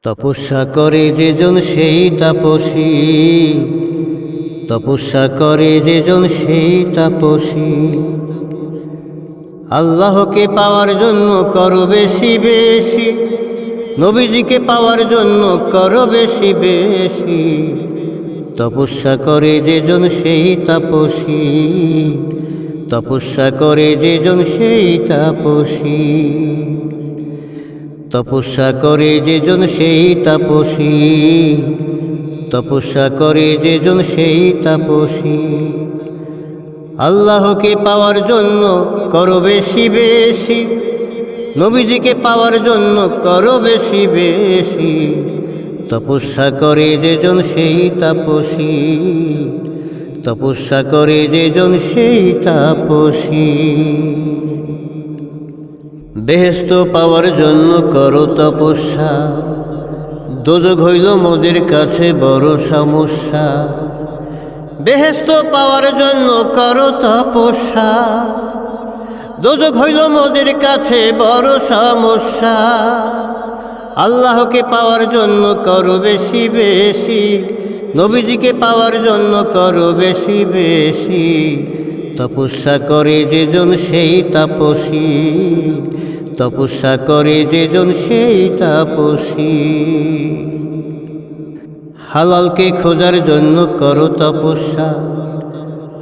তপস্যা করে যেজন সেই তাপসী, তপস্যা করে যেজন সেই তাপসী। আল্লাহকে পাওয়ার জন্য করো বেশি বেশি, নবীজিকে পাওয়ার জন্য করো বেশি বেশি। তপস্যা করে যেজন সেই তাপসী, তপস্যা করে যেজন সেই তাপসী। তপস্যা করে যেজন সেই তাপসী, তপস্যা করে যেজন সেই তাপসী। আল্লাহকে পাওয়ার জন্য করো বেশি বেশি, নবীজিকে পাওয়ার জন্য করো বেশি বেশি। তপস্যা করে যেজন সেই তাপসী, তপস্যা করে যেজন সেই তাপসী। বেহেশত পাওয়ার জন্য করো তপস্যা, দোজখ হইল মোদের কাছে বড় সমস্যা। বেহেশত পাওয়ার জন্য করো তপস্যা, দোজখ হইল মোদের কাছে বড় সমস্যা। আল্লাহকে পাওয়ার জন্য করো বেশি বেশি, নবীজিকে পাওয়ার জন্য করো বেশি বেশি। তপস্যা করে যেজন সেই তাপসী, তপস্যা করে যেজন সেই তাপসী। হালালকে খোঁজার জন্য করো তপস্যা,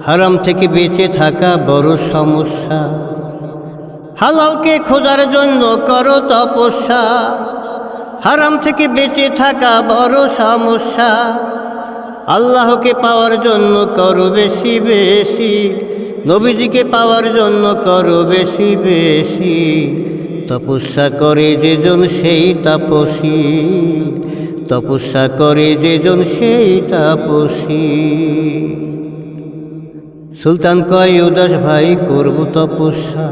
হারাম থেকে বেঁচে থাকা বড় সমস্যা। হালালকে খোঁজার জন্য করো তপস্যা, হারাম থেকে বেঁচে থাকা বড় সমস্যা। আল্লাহকে পাওয়ার জন্য করো বেশি বেশি, নবীজিকে পাওয়ার জন্য করো বেশি বেশি। তপস্যা করে যেজন সেই তাপসী, তপস্যা করে যেজন সেই তাপসী। সুলতান কয় উদাস ভাই করব তপস্যা,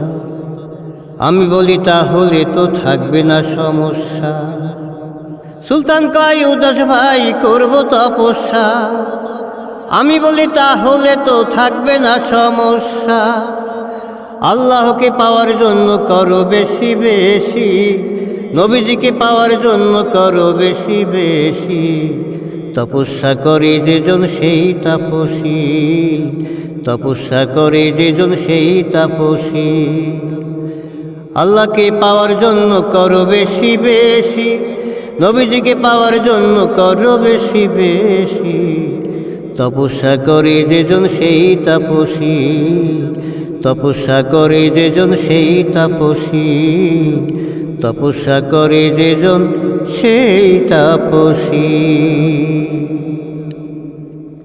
আমি বলি তাহলে তো থাকবে না সমস্যা। সুলতান কয় উদাস ভাই করব তপস্যা, আমি বলি তাহলে তো থাকবে না সমস্যা। আল্লাহকে পাওয়ার জন্য করো বেশি বেশি, নবীজিকে পাওয়ার জন্য করো বেশি বেশি। তপস্যা করে যেজন সেই তাপসী, তপস্যা করে যেজন সেই তাপসী। আল্লাহকে পাওয়ার জন্য করো বেশি বেশি, নবীজিকে পাওয়ার জন্য করো বেশি বেশি। তপস্যা করে যেজন সেই তাপসী, তপস্যা করে যেজন সেই তাপসী। তপস্যা করে যেজন সেই তাপসী।